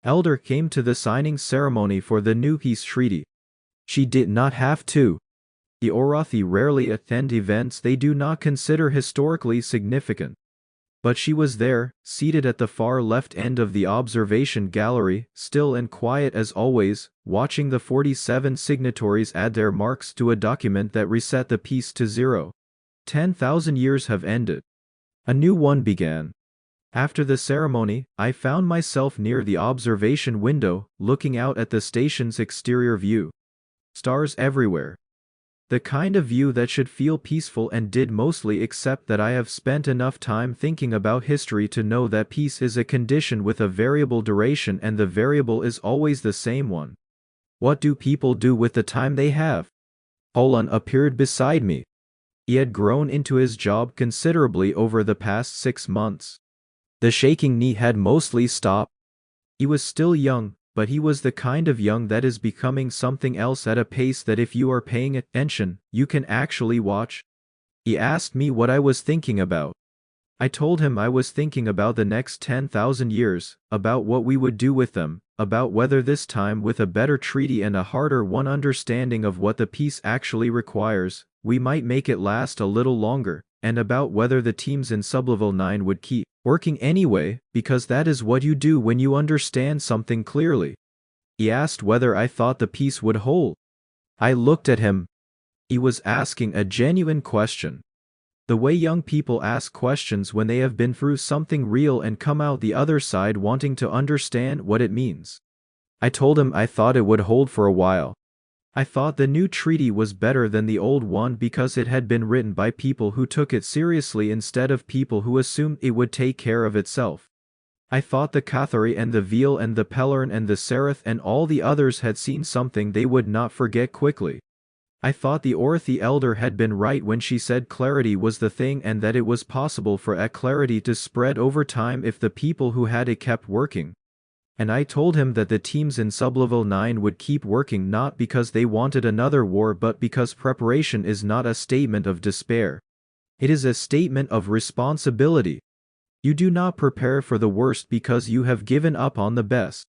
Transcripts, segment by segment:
Elder came to the signing ceremony for the new peace treaty. She did not have to. The Orothi rarely attend events they do not consider historically significant. But she was there, seated at the far left end of the observation gallery, still and quiet as always, watching the 47 signatories add their marks to a document that reset the peace to 0. 10,000 years have ended. A new one began. After the ceremony, I found myself near the observation window, looking out at the station's exterior view. Stars everywhere. The kind of view that should feel peaceful and did mostly, except that I have spent enough time thinking about history to know that peace is a condition with a variable duration and the variable is always the same one. What do people do with the time they have? Polan appeared beside me. He had grown into his job considerably over the past 6 months. The shaking knee had mostly stopped. He was still young, but he was the kind of young that is becoming something else at a pace that if you are paying attention, you can actually watch. He asked me what I was thinking about. I told him I was thinking about the next 10,000 years, about what we would do with them, about whether this time with a better treaty and a harder one understanding of what the peace actually requires, we might make it last a little longer, and about whether the teams in Sublevel 9 would keep working anyway, because that is what you do when you understand something clearly. He asked whether I thought the peace would hold. I looked at him. He was asking a genuine question. The way young people ask questions when they have been through something real and come out the other side wanting to understand what it means. I told him I thought it would hold for a while. I thought the new treaty was better than the old one because it had been written by people who took it seriously instead of people who assumed it would take care of itself. I thought the Cathari and the Veal and the Pelern and the Sereth and all the others had seen something they would not forget quickly. I thought the Orothi Elder had been right when she said clarity was the thing and that it was possible for that clarity to spread over time if the people who had it kept working. And I told him that the teams in Sublevel 9 would keep working not because they wanted another war but because preparation is not a statement of despair. It is a statement of responsibility. You do not prepare for the worst because you have given up on the best.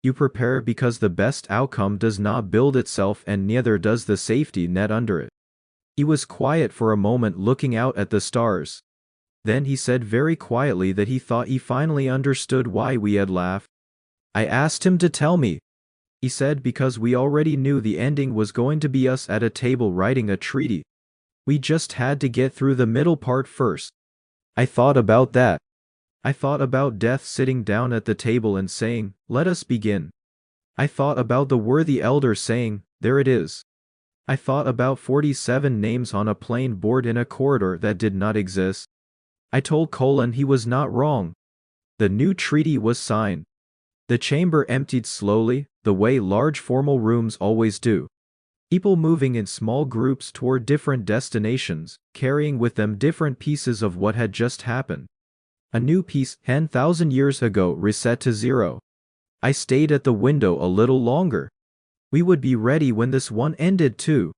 You prepare because the best outcome does not build itself and neither does the safety net under it. He was quiet for a moment looking out at the stars. Then he said very quietly that he thought he finally understood why we had laughed. I asked him to tell me. He said because we already knew the ending was going to be us at a table writing a treaty. We just had to get through the middle part first. I thought about that. I thought about Death sitting down at the table and saying, "Let us begin." I thought about the worthy elder saying, "There it is." I thought about 47 names on a plain board in a corridor that did not exist. I told Colin he was not wrong. The new treaty was signed. The chamber emptied slowly, the way large formal rooms always do. People moving in small groups toward different destinations, carrying with them different pieces of what had just happened. A new piece 10,000 years ago reset to 0. I stayed at the window a little longer. We would be ready when this one ended too.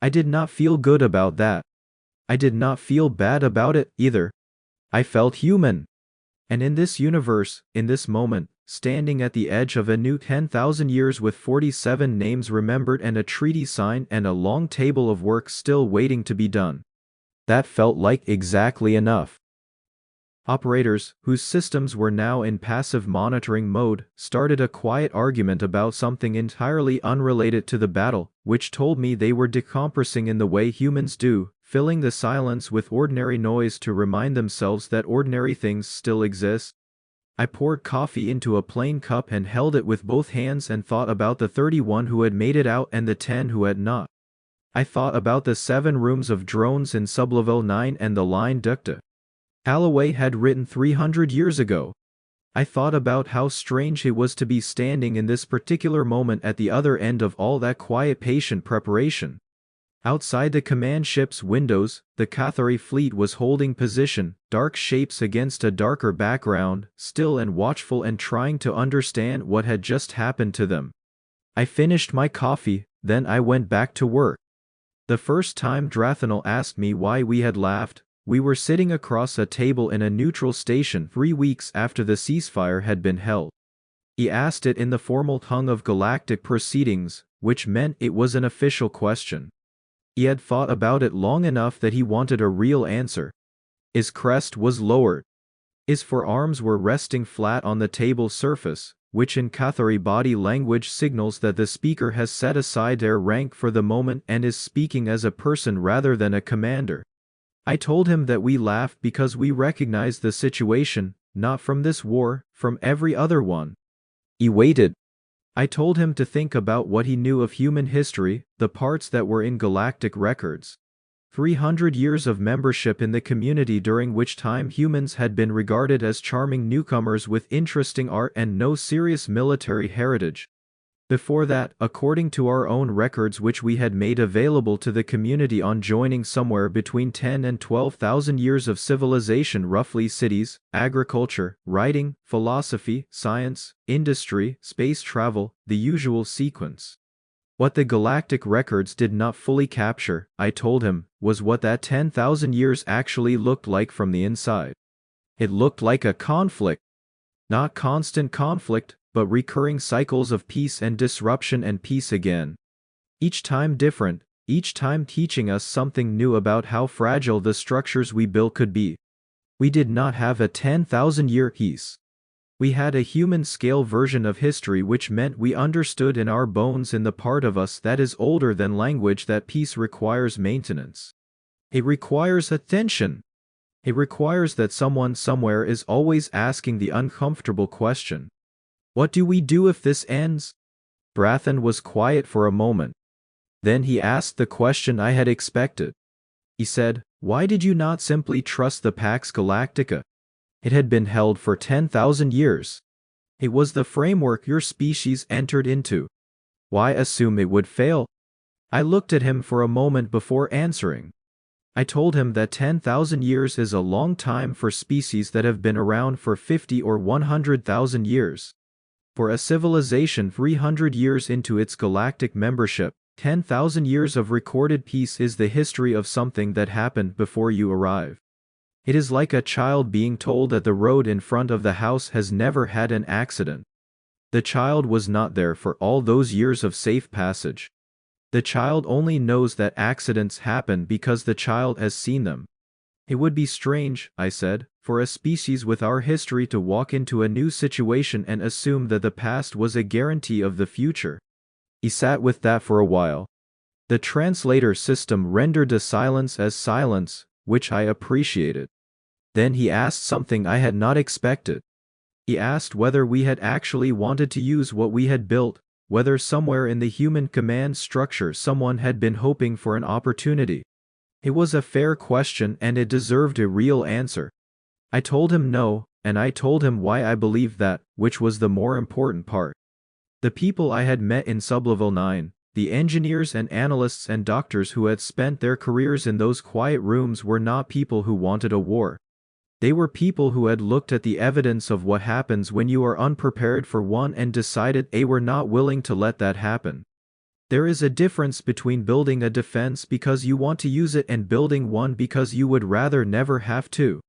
I did not feel good about that. I did not feel bad about it either. I felt human. And in this universe, in this moment, standing at the edge of a new 10,000 years with 47 names remembered and a treaty signed and a long table of work still waiting to be done. That felt like exactly enough. Operators, whose systems were now in passive monitoring mode, started a quiet argument about something entirely unrelated to the battle, which told me they were decompressing in the way humans do, filling the silence with ordinary noise to remind themselves that ordinary things still exist. I poured coffee into a plain cup and held it with both hands and thought about the 31 who had made it out and the 10 who had not. I thought about the 7 rooms of drones in Sublevel 9 and the line ducta. Calloway had written 300 years ago. I thought about how strange it was to be standing in this particular moment at the other end of all that quiet patient preparation. Outside the command ship's windows, the Cathari fleet was holding position, dark shapes against a darker background, still and watchful and trying to understand what had just happened to them. I finished my coffee, then I went back to work. The first time Drathanel asked me why we had laughed, we were sitting across a table in a neutral station 3 weeks after the ceasefire had been held. He asked it in the formal tongue of Galactic proceedings, which meant it was an official question. He had thought about it long enough that he wanted a real answer. His crest was lowered. His forearms were resting flat on the table surface, which in Cathari body language signals that the speaker has set aside their rank for the moment and is speaking as a person rather than a commander. I told him that we laughed because we recognized the situation, not from this war, from every other one. He waited. I told him to think about what he knew of human history, the parts that were in galactic records. 300 years of membership in the community during which time humans had been regarded as charming newcomers with interesting art and no serious military heritage. Before that, according to our own records which we had made available to the community on joining, somewhere between 10 and 12,000 years of civilization, roughly cities, agriculture, writing, philosophy, science, industry, space travel, the usual sequence. What the galactic records did not fully capture, I told him, was what that 10,000 years actually looked like from the inside. It looked like a conflict. Not constant conflict, but recurring cycles of peace and disruption and peace again. Each time different, each time teaching us something new about how fragile the structures we built could be. We did not have a 10,000-year peace. We had a human-scale version of history, which meant we understood in our bones, in the part of us that is older than language, that peace requires maintenance. It requires attention. It requires that someone somewhere is always asking the uncomfortable question. What do we do if this ends? Brathen was quiet for a moment. Then he asked the question I had expected. He said, "Why did you not simply trust the Pax Galactica? It had been held for 10,000 years. It was the framework your species entered into. Why assume it would fail?" I looked at him for a moment before answering. I told him that 10,000 years is a long time for species that have been around for 50 or 100,000 years. For a civilization 300 years into its galactic membership, 10,000 years of recorded peace is the history of something that happened before you arrive. It is like a child being told that the road in front of the house has never had an accident. The child was not there for all those years of safe passage. The child only knows that accidents happen because the child has seen them. It would be strange, I said, for a species with our history to walk into a new situation and assume that the past was a guarantee of the future. He sat with that for a while. The translator system rendered the silence as silence, which I appreciated. Then he asked something I had not expected. He asked whether we had actually wanted to use what we had built, whether somewhere in the human command structure someone had been hoping for an opportunity. It was a fair question and it deserved a real answer. I told him no, and I told him why I believed that, which was the more important part. The people I had met in Sublevel 9, the engineers and analysts and doctors who had spent their careers in those quiet rooms, were not people who wanted a war. They were people who had looked at the evidence of what happens when you are unprepared for one and decided they were not willing to let that happen. There is a difference between building a defense because you want to use it and building one because you would rather never have to.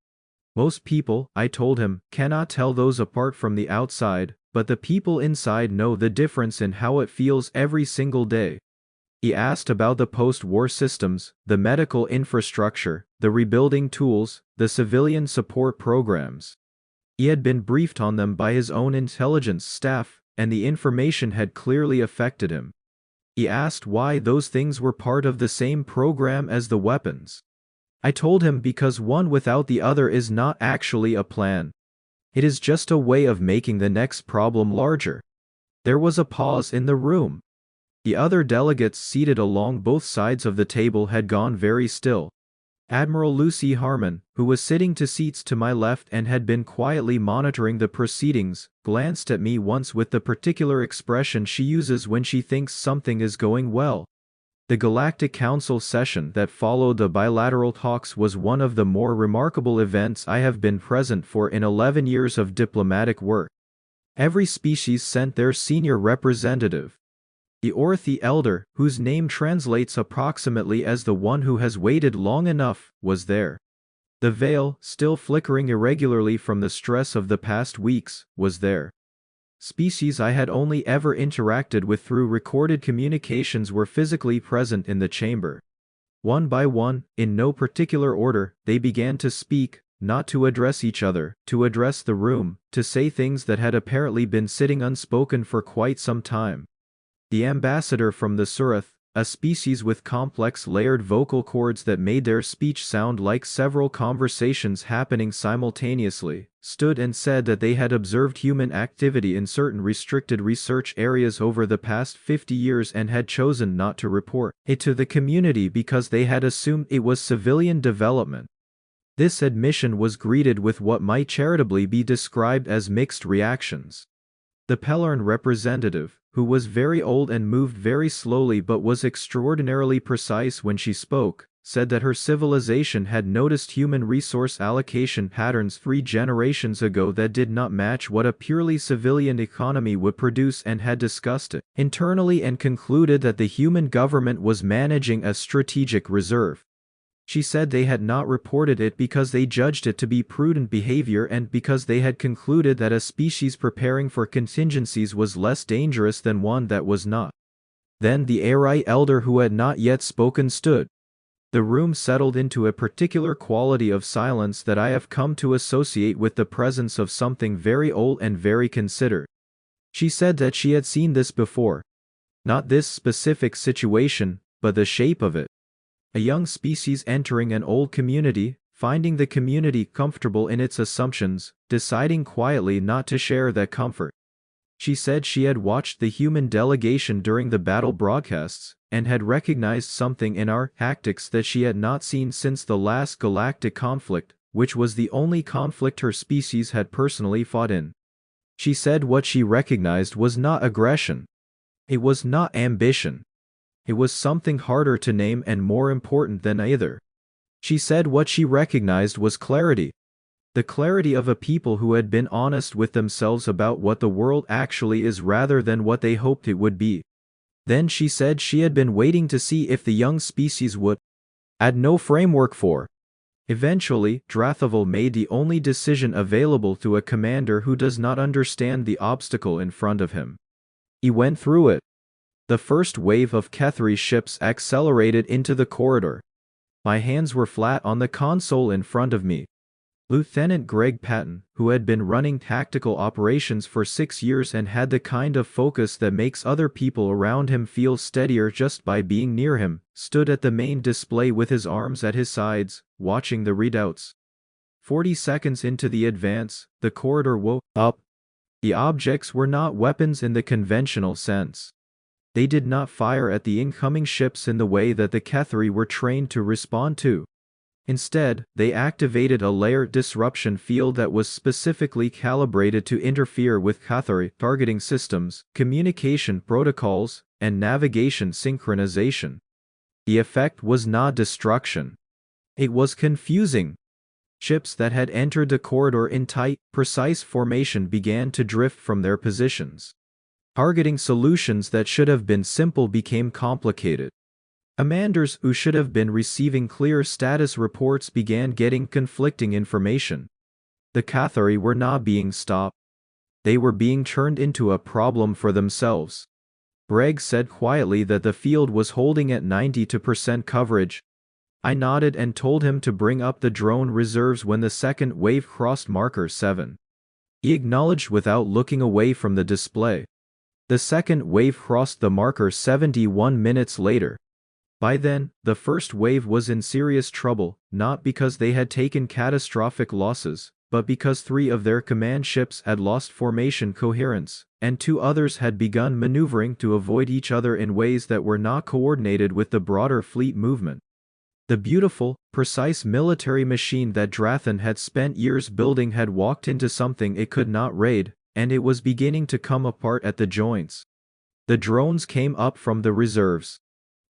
Most people, I told him, cannot tell those apart from the outside, but the people inside know the difference in how it feels every single day. He asked about the post-war systems, the medical infrastructure, the rebuilding tools, the civilian support programs. He had been briefed on them by his own intelligence staff, and the information had clearly affected him. He asked why those things were part of the same program as the weapons. I told him because one without the other is not actually a plan. It is just a way of making the next problem larger. There was a pause in the room. The other delegates seated along both sides of the table had gone very still. Admiral Lucy Harmon, who was sitting 2 seats to my left and had been quietly monitoring the proceedings, glanced at me once with the particular expression she uses when she thinks something is going well. The Galactic Council session that followed the bilateral talks was one of the more remarkable events I have been present for in 11 years of diplomatic work. Every species sent their senior representative. The Orcs the Elder, whose name translates approximately as the one who has waited long enough, was there. The veil, still flickering irregularly from the stress of the past weeks, was there. Species I had only ever interacted with through recorded communications were physically present in the chamber. One by one, in no particular order, they began to speak, not to address each other, to address the room, to say things that had apparently been sitting unspoken for quite some time. The ambassador from the Surath, a species with complex layered vocal cords that made their speech sound like several conversations happening simultaneously, stood and said that they had observed human activity in certain restricted research areas over the past 50 years and had chosen not to report it to the community because they had assumed it was civilian development. This admission was greeted with what might charitably be described as mixed reactions. The Pellarn representative, who was very old and moved very slowly but was extraordinarily precise when she spoke, said that her civilization had noticed human resource allocation patterns 3 generations ago that did not match what a purely civilian economy would produce and had discussed it internally and concluded that the human government was managing a strategic reserve. She said they had not reported it because they judged it to be prudent behavior and because they had concluded that a species preparing for contingencies was less dangerous than one that was not. Then the Arai elder who had not yet spoken stood. The room settled into a particular quality of silence that I have come to associate with the presence of something very old and very considered. She said that she had seen this before. Not this specific situation, but the shape of it. A young species entering an old community, finding the community comfortable in its assumptions, deciding quietly not to share that comfort. She said she had watched the human delegation during the battle broadcasts, and had recognized something in our tactics that she had not seen since the last galactic conflict, which was the only conflict her species had personally fought in. She said what she recognized was not aggression. It was not ambition. It was something harder to name and more important than either. She said what she recognized was clarity. The clarity of a people who had been honest with themselves about what the world actually is rather than what they hoped it would be. Then she said she had been waiting to see if the young species would add no framework for. Eventually, Drathavel made the only decision available to a commander who does not understand the obstacle in front of him. He went through it. The first wave of Kethri ships accelerated into the corridor. My hands were flat on the console in front of me. Lieutenant Greg Patton, who had been running tactical operations for 6 years and had the kind of focus that makes other people around him feel steadier just by being near him, stood at the main display with his arms at his sides, watching the readouts. 40 seconds into the advance, the corridor woke up. The objects were not weapons in the conventional sense. They did not fire at the incoming ships in the way that the Kethri were trained to respond to. Instead, they activated a layer disruption field that was specifically calibrated to interfere with Kethri targeting systems, communication protocols, and navigation synchronization. The effect was not destruction. It was confusing. Ships that had entered the corridor in tight, precise formation began to drift from their positions. Targeting solutions that should have been simple became complicated. Commanders who should have been receiving clear status reports began getting conflicting information. The Kethri were not being stopped. They were being turned into a problem for themselves. Greg said quietly that the field was holding at 92% coverage. I nodded and told him to bring up the drone reserves when the second wave crossed marker 7. He acknowledged without looking away from the display. The second wave crossed the marker 71 minutes later. By then, the first wave was in serious trouble, not because they had taken catastrophic losses, but because 3 of their command ships had lost formation coherence, and 2 others had begun maneuvering to avoid each other in ways that were not coordinated with the broader fleet movement. The beautiful, precise military machine that Drathan had spent years building had walked into something it could not raid, and it was beginning to come apart at the joints. The drones came up from the reserves.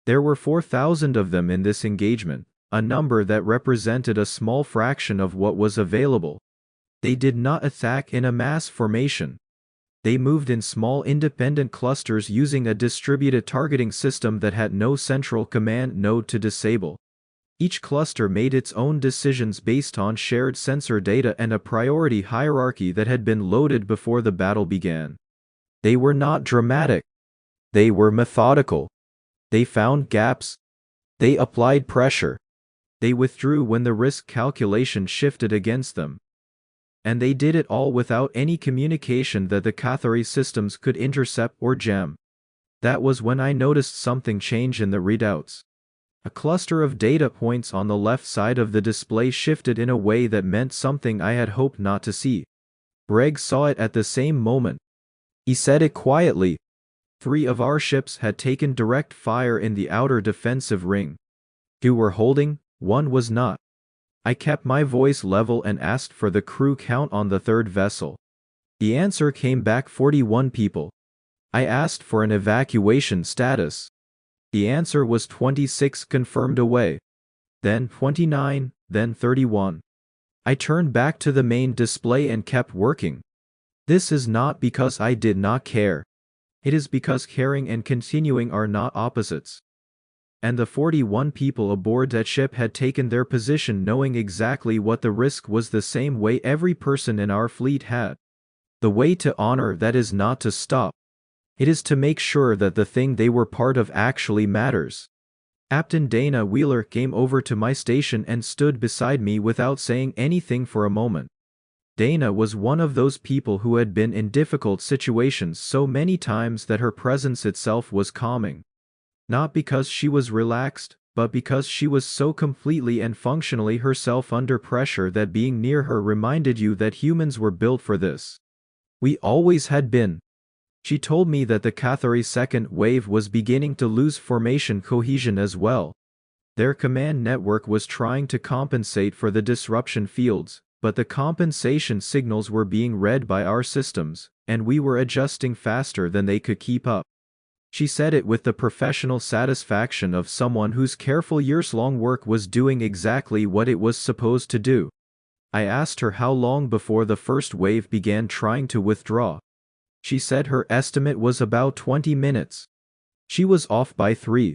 There were 4,000 of them in this engagement, a number that represented a small fraction of what was available. They did not attack in a mass formation. They moved in small independent clusters using a distributed targeting system that had no central command node to disable. Each cluster made its own decisions based on shared sensor data and a priority hierarchy that had been loaded before the battle began. They were not dramatic. They were methodical. They found gaps. They applied pressure. They withdrew when the risk calculation shifted against them. And they did it all without any communication that the Cathari systems could intercept or jam. That was when I noticed something change in the readouts. A cluster of data points on the left side of the display shifted in a way that meant something I had hoped not to see. Greg saw it at the same moment. He said it quietly. 3 of our ships had taken direct fire in the outer defensive ring. 2 were holding, 1 was not. I kept my voice level and asked for the crew count on the 3rd vessel. The answer came back 41 people. I asked for an evacuation status. The answer was 26 confirmed away. Then 29, then 31. I turned back to the main display and kept working. This is not because I did not care. It is because caring and continuing are not opposites. And the 41 people aboard that ship had taken their position knowing exactly what the risk was, the same way every person in our fleet had. The way to honor that is not to stop. It is to make sure that the thing they were part of actually matters. Captain Dana Wheeler came over to my station and stood beside me without saying anything for a moment. Dana was one of those people who had been in difficult situations so many times that her presence itself was calming. Not because she was relaxed, but because she was so completely and functionally herself under pressure that being near her reminded you that humans were built for this. We always had been. She told me that the Cathari second wave was beginning to lose formation cohesion as well. Their command network was trying to compensate for the disruption fields, but the compensation signals were being read by our systems, and we were adjusting faster than they could keep up. She said it with the professional satisfaction of someone whose careful years-long work was doing exactly what it was supposed to do. I asked her how long before the first wave began trying to withdraw. She said her estimate was about 20 minutes. She was off by 3.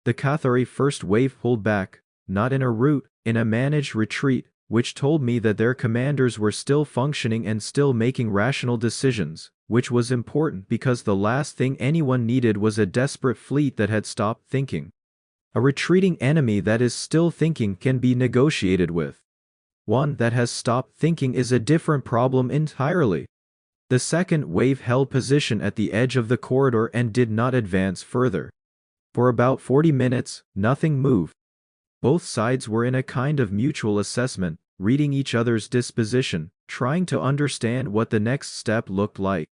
The Cathari first wave pulled back, not in a rout, in a managed retreat, which told me that their commanders were still functioning and still making rational decisions, which was important because the last thing anyone needed was a desperate fleet that had stopped thinking. A retreating enemy that is still thinking can be negotiated with. One that has stopped thinking is a different problem entirely. The second wave held position at the edge of the corridor and did not advance further. For about 40 minutes, nothing moved. Both sides were in a kind of mutual assessment, reading each other's disposition, trying to understand what the next step looked like.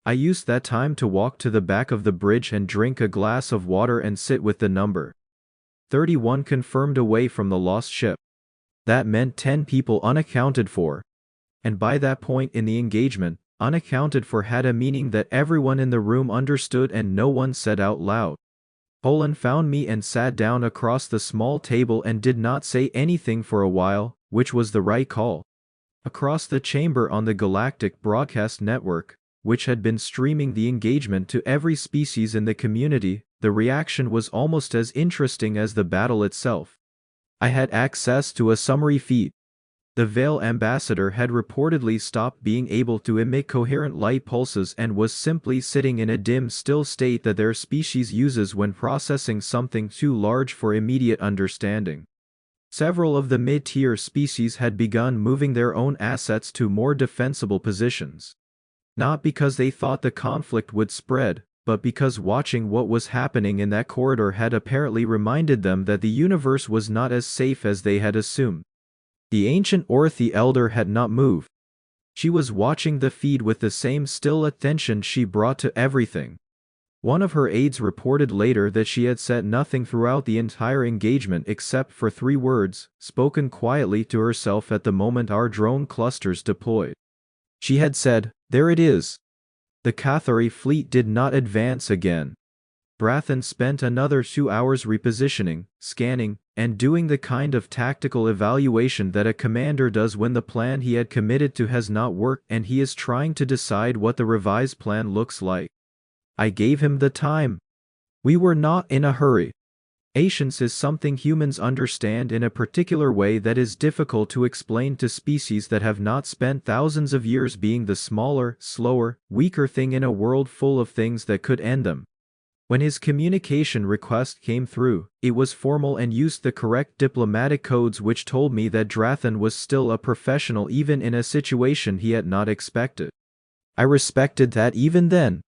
I used that time to walk to the back of the bridge and drink a glass of water and sit with the number 31 confirmed away from the lost ship. That meant 10 people unaccounted for. And by that point in the engagement, unaccounted for had a meaning that everyone in the room understood and no one said out loud. Poland found me and sat down across the small table and did not say anything for a while, which was the right call. Across the chamber on the Galactic broadcast network, which had been streaming the engagement to every species in the community, the reaction was almost as interesting as the battle itself. I had access to a summary feed. The Vale ambassador had reportedly stopped being able to emit coherent light pulses and was simply sitting in a dim still state that their species uses when processing something too large for immediate understanding. Several of the mid-tier species had begun moving their own assets to more defensible positions. Not because they thought the conflict would spread, but because watching what was happening in that corridor had apparently reminded them that the universe was not as safe as they had assumed. The ancient Orc the Elder had not moved. She was watching the feed with the same still attention she brought to everything. One of her aides reported later that she had said nothing throughout the entire engagement except for 3 words, spoken quietly to herself at the moment our drone clusters deployed. She had said, "There it is." The Cathari fleet did not advance again. Brathen spent another 2 hours repositioning, scanning, and doing the kind of tactical evaluation that a commander does when the plan he had committed to has not worked and he is trying to decide what the revised plan looks like. I gave him the time. We were not in a hurry. Patience is something humans understand in a particular way that is difficult to explain to species that have not spent thousands of years being the smaller, slower, weaker thing in a world full of things that could end them. When his communication request came through, it was formal and used the correct diplomatic codes, which told me that Drathan was still a professional even in a situation he had not expected. I respected that even then.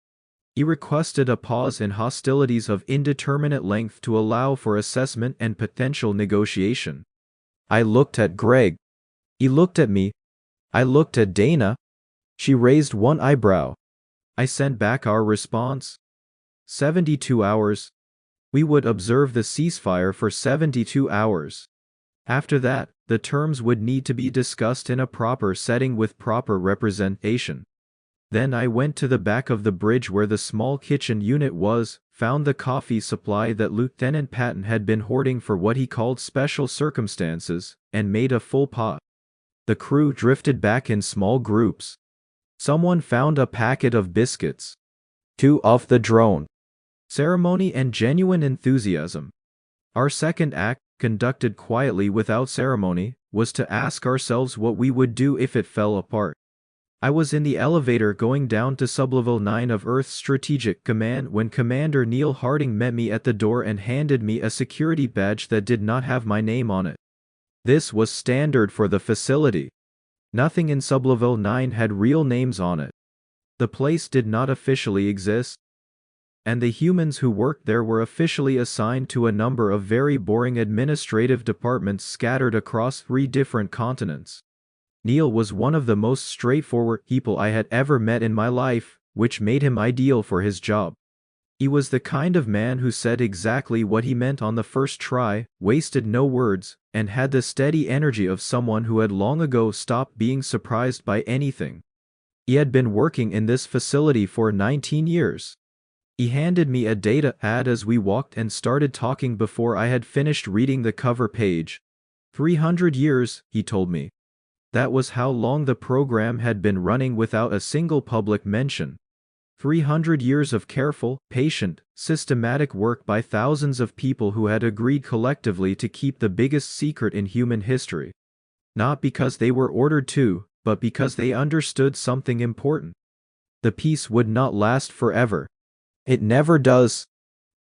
He requested a pause in hostilities of indeterminate length to allow for assessment and potential negotiation. I looked at Greg. He looked at me. I looked at Dana. She raised one eyebrow. I sent back our response. 72 hours. We would observe the ceasefire for 72 hours. After that, the terms would need to be discussed in a proper setting with proper representation. Then I went to the back of the bridge where the small kitchen unit was, found the coffee supply that Lieutenant Patton had been hoarding for what he called special circumstances, and made a full pot. The crew drifted back in small groups. Someone found a packet of biscuits. 2 off the drone. Ceremony and genuine enthusiasm. Our second act, conducted quietly without ceremony, was to ask ourselves what we would do if it fell apart. I was in the elevator going down to Sublevel 9 of Earth's Strategic Command when Commander Neil Harding met me at the door and handed me a security badge that did not have my name on it. This was standard for the facility. Nothing in Sublevel 9 had real names on it. The place did not officially exist, and the humans who worked there were officially assigned to a number of very boring administrative departments scattered across 3 different continents. Neil was one of the most straightforward people I had ever met in my life, which made him ideal for his job. He was the kind of man who said exactly what he meant on the first try, wasted no words, and had the steady energy of someone who had long ago stopped being surprised by anything. He had been working in this facility for 19 years. He handed me a data ad as we walked and started talking before I had finished reading the cover page. 300 years, he told me. That was how long the program had been running without a single public mention. 300 years of careful, patient, systematic work by thousands of people who had agreed collectively to keep the biggest secret in human history. Not because they were ordered to, but because they understood something important. The peace would not last forever. It never does.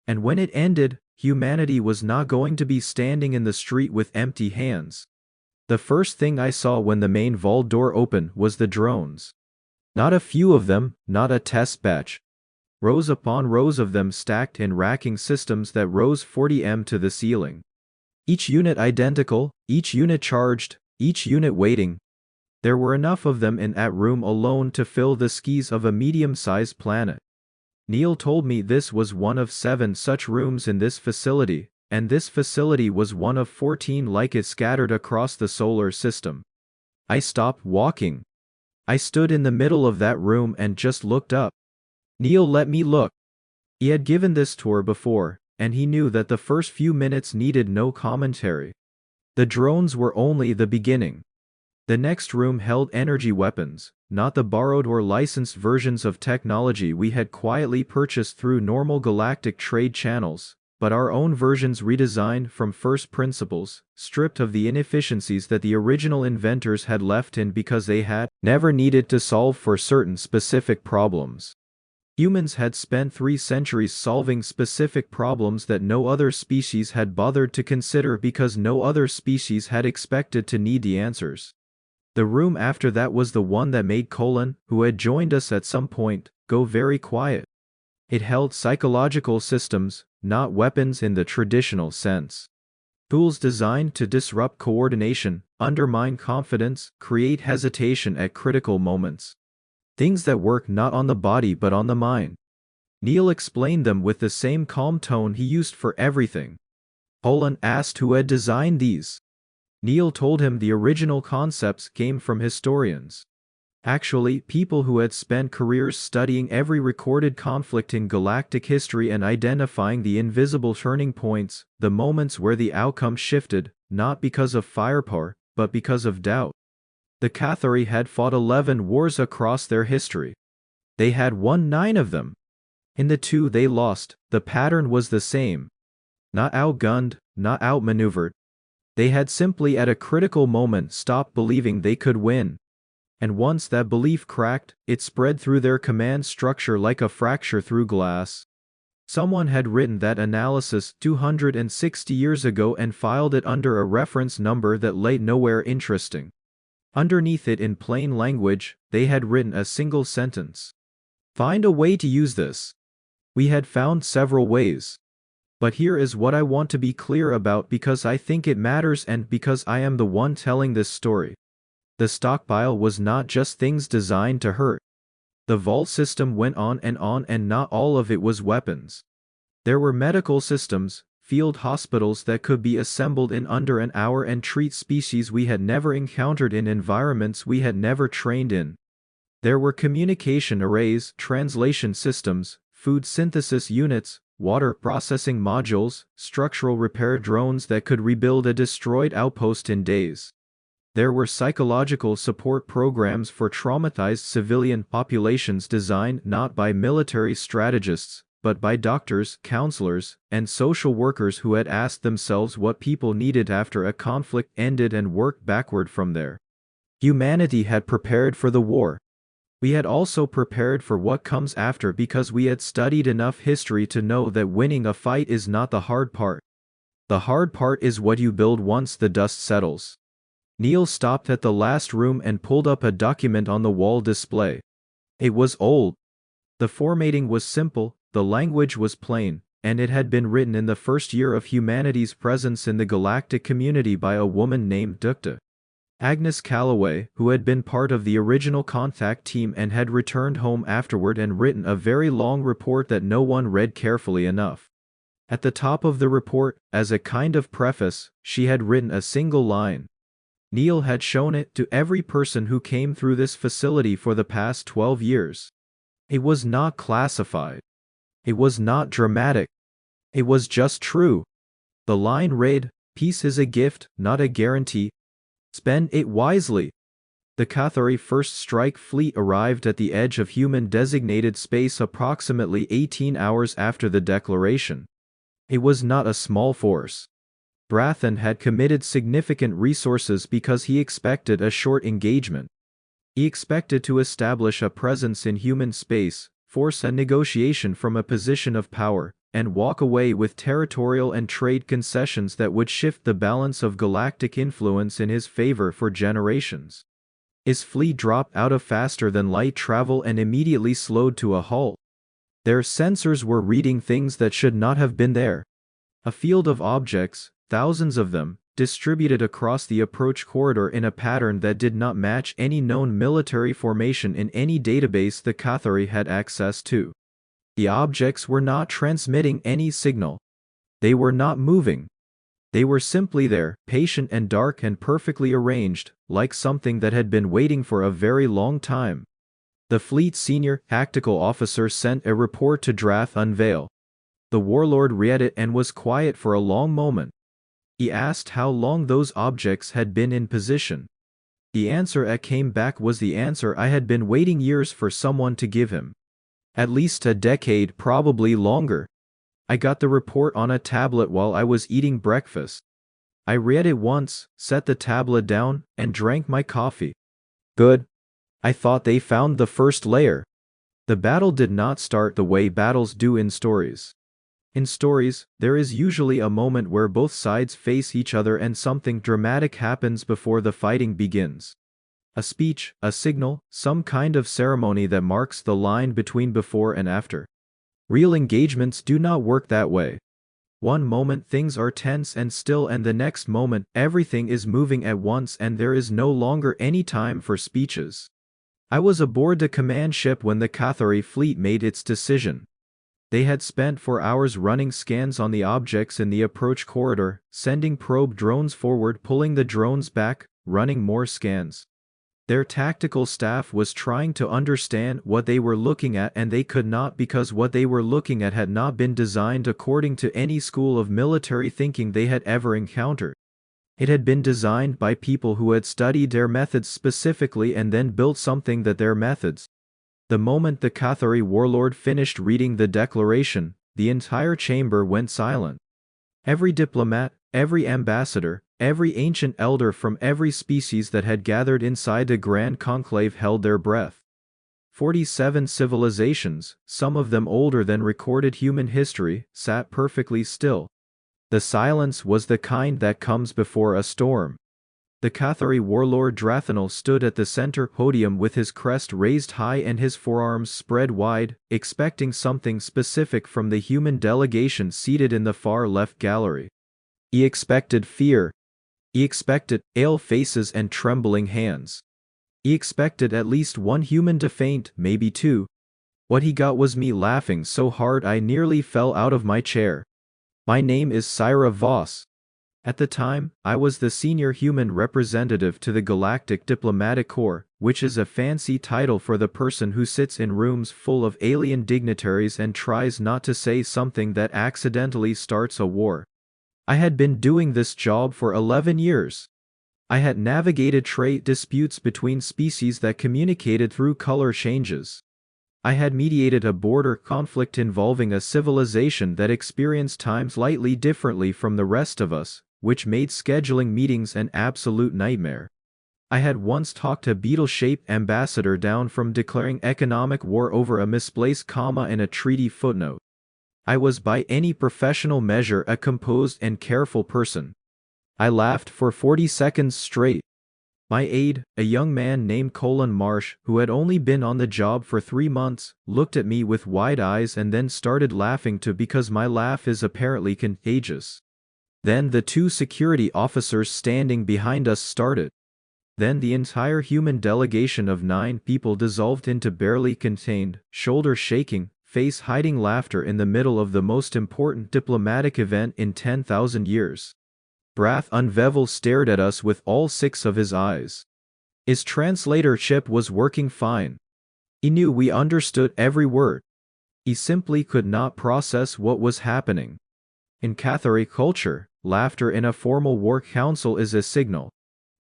And when it ended, humanity was not going to be standing in the street with empty hands. The first thing I saw when the main vault door opened was the drones. Not a few of them, not a test batch. Rows upon rows of them stacked in racking systems that rose 40 m to the ceiling. Each unit identical, each unit charged, each unit waiting. There were enough of them in that room alone to fill the skis of a medium-sized planet. Neil told me this was one of 7 such rooms in this facility, and this facility was one of 14 like it scattered across the solar system. I stopped walking. I stood in the middle of that room and just looked up. Neil let me look. He had given this tour before, and he knew that the first few minutes needed no commentary. The drones were only the beginning. The next room held energy weapons, not the borrowed or licensed versions of technology we had quietly purchased through normal galactic trade channels, but our own versions redesigned from first principles, stripped of the inefficiencies that the original inventors had left in because they had never needed to solve for certain specific problems. Humans had spent 3 centuries solving specific problems that no other species had bothered to consider because no other species had expected to need the answers. The room after that was the one that made Colin, who had joined us at some point, go very quiet. It held psychological systems, not weapons in the traditional sense. Tools designed to disrupt coordination, undermine confidence, create hesitation at critical moments. Things that work not on the body but on the mind. Neil explained them with the same calm tone he used for everything. Colin asked who had designed these. Neil told him the original concepts came from historians. Actually, people who had spent careers studying every recorded conflict in galactic history and identifying the invisible turning points, the moments where the outcome shifted, not because of firepower, but because of doubt. The Cathari had fought 11 wars across their history. They had won 9 of them. In the 2 they lost, the pattern was the same. Not outgunned, not outmaneuvered. They had simply at a critical moment stopped believing they could win. And once that belief cracked, it spread through their command structure like a fracture through glass. Someone had written that analysis 260 years ago and filed it under a reference number that lay nowhere interesting. Underneath it in plain language, they had written a single sentence. Find a way to use this. We had found several ways. But here is what I want to be clear about because I think it matters and because I am the one telling this story. The stockpile was not just things designed to hurt. The vault system went on and not all of it was weapons. There were medical systems, field hospitals that could be assembled in under an hour and treat species we had never encountered in environments we had never trained in. There were communication arrays, translation systems, food synthesis units, water processing modules, structural repair drones that could rebuild a destroyed outpost in days. There were psychological support programs for traumatized civilian populations designed not by military strategists, but by doctors, counselors, and social workers who had asked themselves what people needed after a conflict ended and worked backward from there. Humanity had prepared for the war. We had also prepared for what comes after because we had studied enough history to know that winning a fight is not the hard part. The hard part is what you build once the dust settles. Neil stopped at the last room and pulled up a document on the wall display. It was old. The formatting was simple, the language was plain, and it had been written in the first year of humanity's presence in the galactic community by a woman named Dr. Agnes Calloway, who had been part of the original contact team and had returned home afterward and written a very long report that no one read carefully enough. At the top of the report, as a kind of preface, she had written a single line. Neil had shown it to every person who came through this facility for the past 12 years. It was not classified. It was not dramatic. It was just true. The line read, "Peace is a gift, not a guarantee. Spend it wisely." The Cathari First Strike Fleet arrived at the edge of human-designated space approximately 18 hours after the declaration. It was not a small force. Brathen had committed significant resources because he expected a short engagement. He expected to establish a presence in human space, force a negotiation from a position of power, and walk away with territorial and trade concessions that would shift the balance of galactic influence in his favor for generations. His fleet dropped out of faster-than-light travel and immediately slowed to a halt. Their sensors were reading things that should not have been there. A field of objects, thousands of them, distributed across the approach corridor in a pattern that did not match any known military formation in any database the Cathari had access to. The objects were not transmitting any signal. They were not moving. They were simply there, patient and dark and perfectly arranged, like something that had been waiting for a very long time. The fleet's senior tactical officer sent a report to Drath Unveil. The warlord read it and was quiet for a long moment. He asked how long those objects had been in position. The answer that came back was the answer I had been waiting years for someone to give him. At least a decade, probably longer. I got the report on a tablet while I was eating breakfast. I read it once, set the tablet down, and drank my coffee. Good. I thought they found the first layer. The battle did not start the way battles do in stories. In stories, there is usually a moment where both sides face each other and something dramatic happens before the fighting begins. A speech, a signal, some kind of ceremony that marks the line between before and after. Real engagements do not work that way. One moment things are tense and still and the next moment everything is moving at once and there is no longer any time for speeches. I was aboard the command ship when the Cathari fleet made its decision. They had spent 4 hours running scans on the objects in the approach corridor, sending probe drones forward, pulling the drones back, running more scans. Their tactical staff was trying to understand what they were looking at and they could not because what they were looking at had not been designed according to any school of military thinking they had ever encountered. It had been designed by people who had studied their methods specifically and then built something that their methods. The moment the Cathari warlord finished reading the declaration, the entire chamber went silent. Every diplomat, every ambassador, every ancient elder from every species that had gathered inside the Grand Conclave held their breath. 47 civilizations, some of them older than recorded human history, sat perfectly still. The silence was the kind that comes before a storm. The Cathari warlord Drathanel stood at the center podium with his crest raised high and his forearms spread wide, expecting something specific from the human delegation seated in the far left gallery. He expected fear. He expected pale faces and trembling hands. He expected at least one human to faint, maybe two. What he got was me laughing so hard I nearly fell out of my chair. My name is Syra Voss. At the time, I was the senior human representative to the Galactic Diplomatic Corps, which is a fancy title for the person who sits in rooms full of alien dignitaries and tries not to say something that accidentally starts a war. I had been doing this job for 11 years. I had navigated trade disputes between species that communicated through color changes. I had mediated a border conflict involving a civilization that experienced time slightly differently from the rest of us, which made scheduling meetings an absolute nightmare. I had once talked a beetle-shaped ambassador down from declaring economic war over a misplaced comma in a treaty footnote. I was by any professional measure a composed and careful person. I laughed for 40 seconds straight. My aide, a young man named Colin Marsh, who had only been on the job for 3 months, looked at me with wide eyes and then started laughing too because my laugh is apparently contagious. Then the 2 security officers standing behind us started. Then the entire human delegation of 9 people dissolved into barely contained, shoulder-shaking, face-hiding laughter in the middle of the most important diplomatic event in 10,000 years. Brath Unvevel stared at us with all 6 of his eyes. His translator chip was working fine. He knew we understood every word. He simply could not process what was happening. In Cathari culture, laughter in a formal war council is a signal.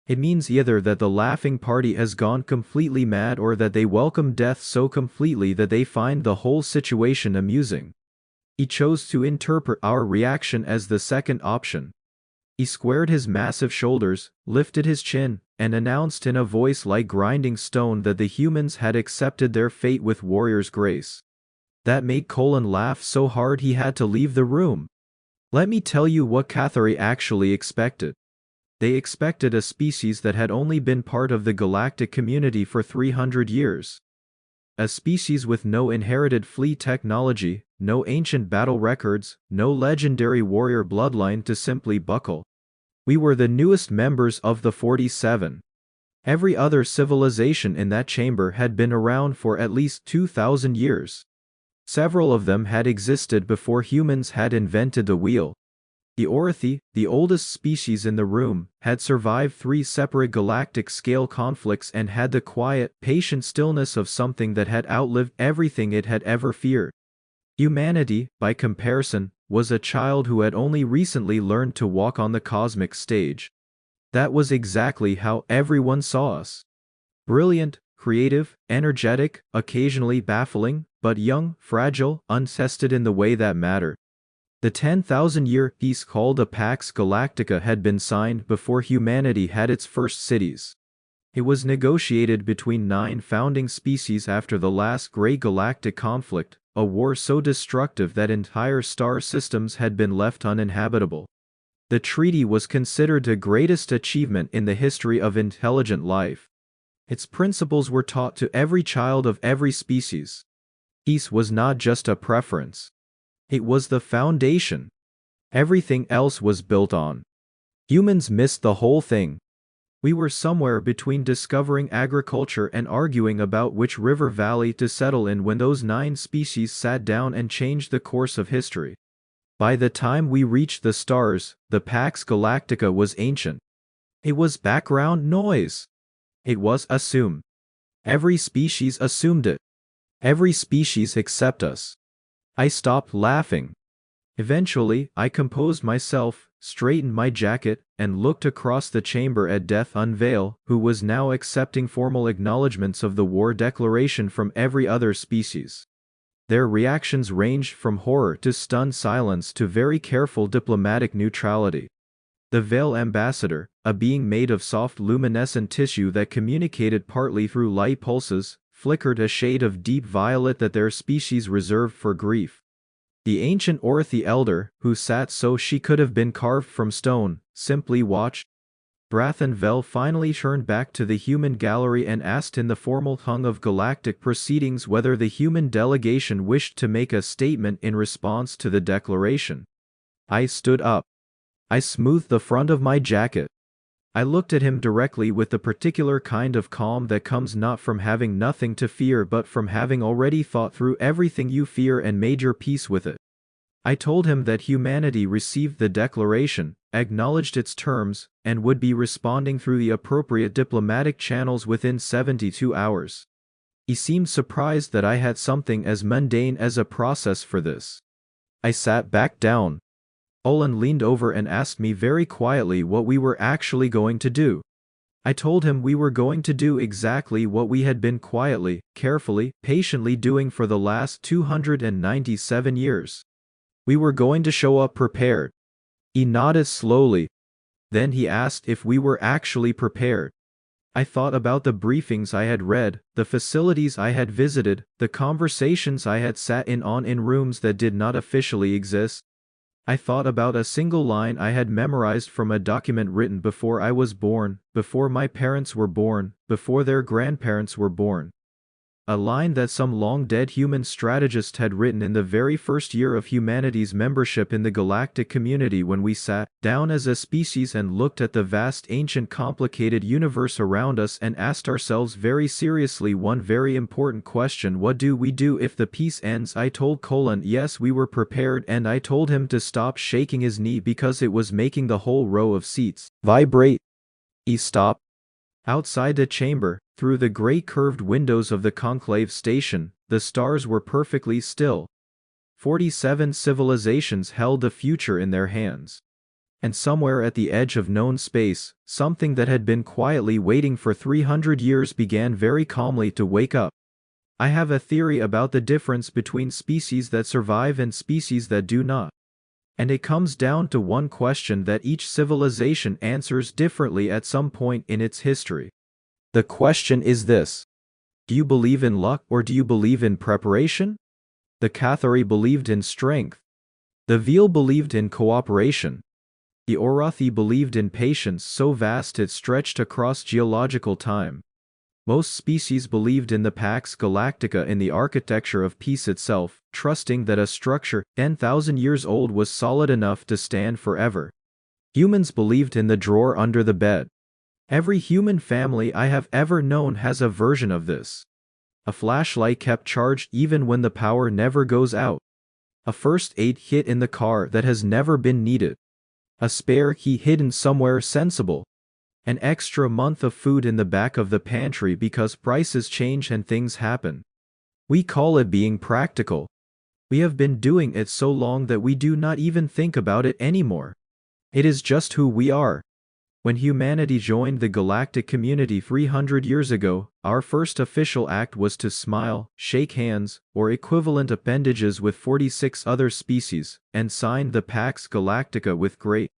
It means either that the laughing party has gone completely mad or that they welcome death so completely that they find the whole situation amusing. He chose to interpret our reaction as the second option. He squared his massive shoulders, lifted his chin, and announced in a voice like grinding stone that the humans had accepted their fate with warrior's grace. That made Colin laugh so hard he had to leave the room. Let me tell you what Cathari actually expected. They expected a species that had only been part of the galactic community for 300 years. A species with no inherited fleet technology, no ancient battle records, no legendary warrior bloodline to simply buckle. We were the newest members of the 47. Every other civilization in that chamber had been around for at least 2,000 years. Several of them had existed before humans had invented the wheel. The Orthi, the oldest species in the room, had survived 3 separate galactic-scale conflicts and had the quiet, patient stillness of something that had outlived everything it had ever feared. Humanity, by comparison, was a child who had only recently learned to walk on the cosmic stage. That was exactly how everyone saw us. Brilliant, creative, energetic, occasionally baffling, but young, fragile, untested in the way that mattered. The 10,000-year peace called a Pax Galactica had been signed before humanity had its first cities. It was negotiated between 9 founding species after the last great galactic conflict, a war so destructive that entire star systems had been left uninhabitable. The treaty was considered the greatest achievement in the history of intelligent life. Its principles were taught to every child of every species. Peace was not just a preference. It was the foundation. Everything else was built on. Humans missed the whole thing. We were somewhere between discovering agriculture and arguing about which river valley to settle in when those 9 species sat down and changed the course of history. By the time we reached the stars, the Pax Galactica was ancient. It was background noise. It was assumed. Every species assumed it. Every species except us. I stopped laughing. Eventually, I composed myself, straightened my jacket, and looked across the chamber at Death Unveil, who was now accepting formal acknowledgments of the war declaration from every other species. Their reactions ranged from horror to stunned silence to very careful diplomatic neutrality. The Veil Ambassador, a being made of soft luminescent tissue that communicated partly through light pulses, flickered a shade of deep violet that their species reserved for grief. The ancient Orcs elder, who sat so she could have been carved from stone, simply watched. Brath and Vel finally turned back to the human gallery and asked in the formal tongue of galactic proceedings whether the human delegation wished to make a statement in response to the declaration. I stood up. I smoothed the front of my jacket. I looked at him directly with the particular kind of calm that comes not from having nothing to fear but from having already thought through everything you fear and made your peace with it. I told him that humanity received the declaration, acknowledged its terms, and would be responding through the appropriate diplomatic channels within 72 hours. He seemed surprised that I had something as mundane as a process for this. I sat back down. Olin leaned over and asked me very quietly what we were actually going to do. I told him we were going to do exactly what we had been quietly, carefully, patiently doing for the last 297 years. We were going to show up prepared. He nodded slowly. Then he asked if we were actually prepared. I thought about the briefings I had read, the facilities I had visited, the conversations I had sat in on in rooms that did not officially exist. I thought about a single line I had memorized from a document written before I was born, before my parents were born, before their grandparents were born. A line that some long-dead human strategist had written in the very first year of humanity's membership in the galactic community when we sat down as a species and looked at the vast ancient complicated universe around us and asked ourselves very seriously one very important question: what do we do if the peace ends? I told Colin yes, we were prepared, and I told him to stop shaking his knee because it was making the whole row of seats vibrate. He stopped. Outside the chamber, through the great curved windows of the conclave station, the stars were perfectly still. 47 civilizations held the future in their hands. And somewhere at the edge of known space, something that had been quietly waiting for 300 years began very calmly to wake up. I have a theory about the difference between species that survive and species that do not. And it comes down to one question that each civilization answers differently at some point in its history. The question is this: do you believe in luck or do you believe in preparation? The Cathari believed in strength. The Veil believed in cooperation. The Orathi believed in patience so vast it stretched across geological time. Most species believed in the Pax Galactica, in the architecture of peace itself, trusting that a structure 10,000 years old was solid enough to stand forever. Humans believed in the drawer under the bed. Every human family I have ever known has a version of this. A flashlight kept charged even when the power never goes out. A first aid kit in the car that has never been needed. A spare key hidden somewhere sensible. An extra month of food in the back of the pantry because prices change and things happen. We call it being practical. We have been doing it so long that we do not even think about it anymore. It is just who we are. When humanity joined the galactic community 300 years ago, our first official act was to smile, shake hands, or equivalent appendages with 46 other species, and sign the Pax Galactica with great